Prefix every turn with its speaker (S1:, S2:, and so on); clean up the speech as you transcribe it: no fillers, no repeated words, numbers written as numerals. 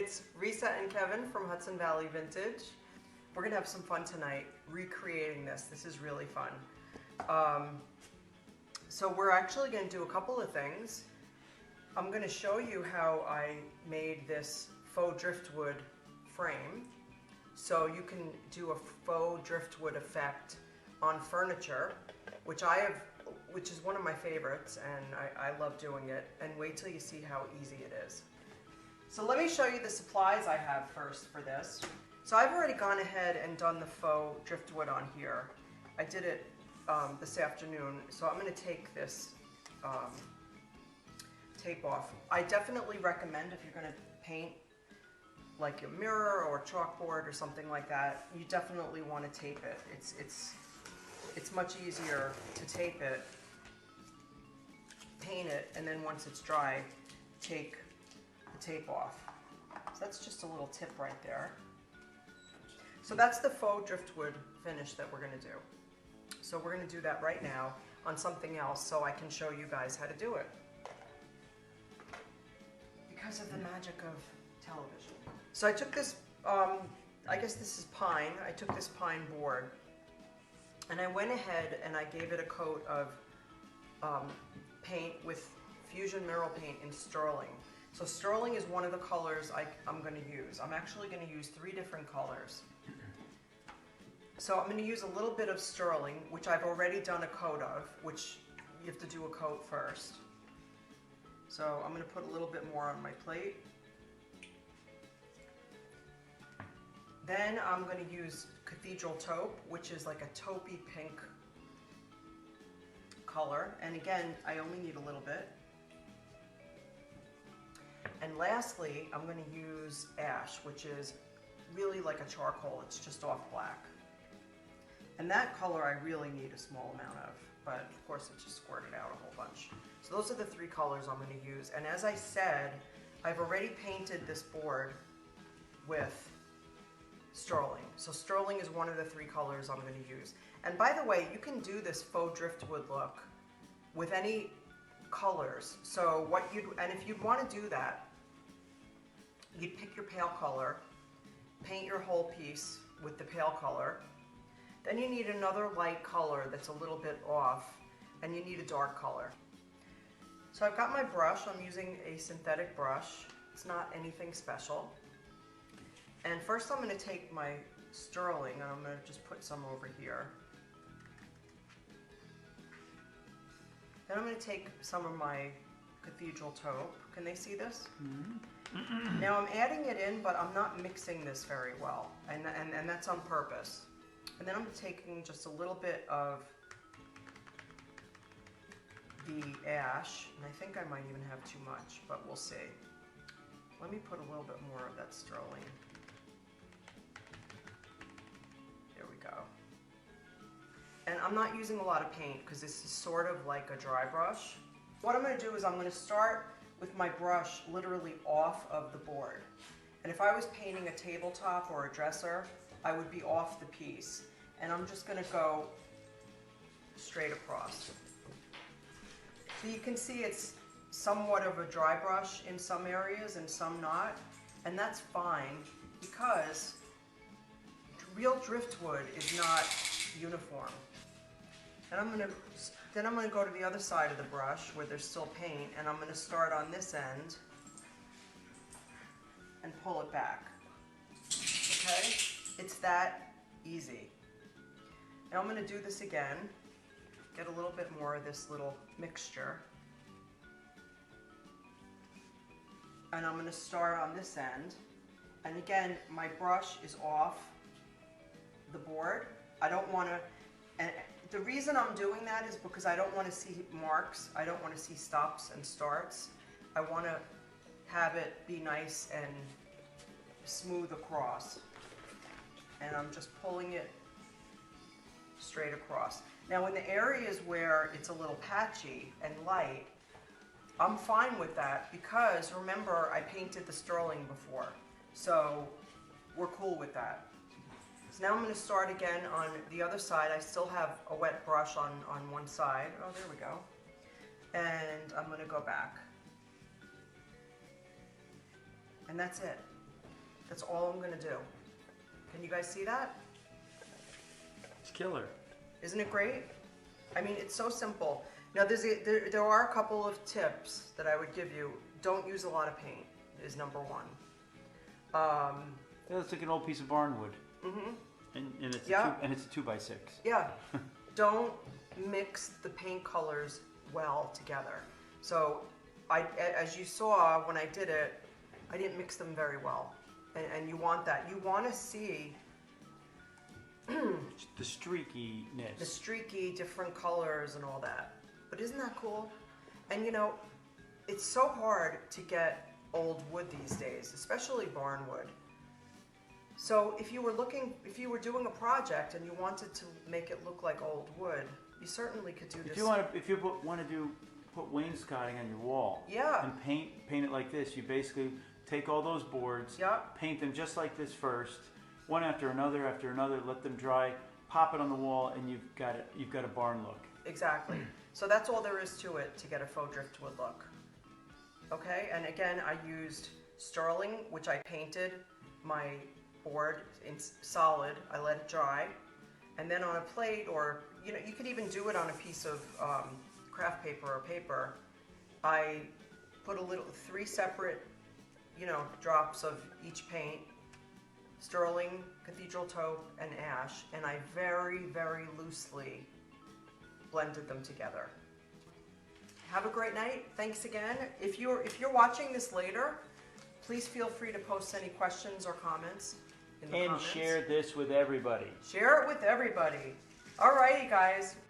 S1: it's Risa and Kevin from Hudson Valley Vintage. We're gonna have some fun tonight recreating this. This is really fun. So we're actually gonna do a couple of things. I'm gonna show you how I made this faux driftwood frame. So you can do a faux driftwood effect on furniture, which is one of my favorites, and I love doing it. And wait till you see how easy it is. So let me show you the supplies I have first for this. So I've already gone ahead and done the faux driftwood on here. I did it this afternoon, so I'm going to take this tape off. I definitely recommend, if you're going to paint like a mirror or a chalkboard or something like that, you definitely want to tape it. It's much easier to tape it, paint it, and then once it's dry, take the tape off. So that's just a little tip right there. So that's the faux driftwood finish that we're going to do. So we're going to do that right now on something else so I can show you guys how to do it. Because of the magic of television. So I took this, I guess this is pine. I took this pine board and I went ahead and I gave it a coat of paint with Fusion Mineral Paint in Sterling. So Sterling is one of the colors I'm going to use. I'm actually going to use 3 different colors. So I'm going to use a little bit of Sterling, which I've already done a coat of, which you have to do a coat first. So I'm going to put a little bit more on my plate. Then I'm going to use Cathedral Taupe, which is like a taupey pink color. And again, I only need a little bit. And lastly, I'm going to use Ash, which is really like a charcoal. It's just off black. And that color I really need a small amount of, but of course it just squirted out a whole bunch. So those are the 3 colors I'm going to use. And as I said, I've already painted this board with Sterling. So Sterling is one of the 3 colors I'm going to use. And by the way, you can do this faux driftwood look with any colors. So if you'd want to do that, you'd pick your pale color, paint your whole piece with the pale color. Then you need another light color that's a little bit off, and you need a dark color. So I've got my brush. I'm using a synthetic brush. It's not anything special. And first I'm going to take my Sterling and I'm going to just put some over here. Then I'm going to take some of my Cathedral Taupe. Can they see this? Mm-hmm. Now I'm adding it in, but I'm not mixing this very well, and that's on purpose. And then I'm taking just a little bit of the Ash, and I think I might even have too much, but we'll see. Let me put a little bit more of that Sterling. There we go. And I'm not using a lot of paint because this is sort of like a dry brush. What I'm going to do is I'm going to start with my brush literally off of the board. And if I was painting a tabletop or a dresser, I would be off the piece. And I'm just going to go straight across. So you can see it's somewhat of a dry brush in some areas and some not. And that's fine because real driftwood is not uniform. And then I'm going to go to the other side of the brush where there's still paint, and I'm going to start on this end and pull it back. Okay? It's that easy. And I'm going to do this again, get a little bit more of this little mixture. And I'm going to start on this end. And again, my brush is off the board. I don't want to, and the reason I'm doing that is because I don't want to see marks. I don't want to see stops and starts. I want to have it be nice and smooth across. And I'm just pulling it straight across. Now in the areas where it's a little patchy and light, I'm fine with that because remember I painted the Sterling before. So we're cool with that. So now I'm going to start again on the other side. I still have a wet brush on one side. Oh, there we go. And I'm going to go back. And that's it. That's all I'm gonna do. Can you guys see that?
S2: It's killer.
S1: Isn't it great? I mean, it's so simple. Now, there are a couple of tips that I would give you. Don't use a lot of paint is number one.
S2: Yeah, it's like an old piece of barnwood.
S1: Mm-hmm.
S2: And it's
S1: Yeah.
S2: it's a 2x6.
S1: Yeah. Don't mix the paint colors well together. So, as you saw when I did it, I didn't mix them very well. And you want that. You want to see
S2: the streakiness.
S1: the streaky, different colors and all that. But isn't that cool? And you know, it's so hard to get old wood these days, especially barnwood. So if you were doing a project and you wanted to make it look like old wood, you certainly could do this.
S2: If you want to put wainscoting on your wall,
S1: Yeah.
S2: and paint it like this, you basically take all those boards,
S1: Yep.
S2: paint them just like this first, one after another, let them dry, pop it on the wall, and you've got a barn look.
S1: Exactly. So that's all there is to it to get a faux driftwood look. Okay, and again, I used sterling, which I painted my board in solid. I let it dry, and then on a plate, or you could even do it on a piece of craft paper or paper. I put 3 separate, drops of each paint, sterling, cathedral taupe, and ash, and I very, very loosely blended them together. Have a great night. Thanks again. If you're watching this later, please feel free to post any questions or comments in the comments.
S2: And share this with everybody.
S1: Share it with everybody. Alrighty, guys.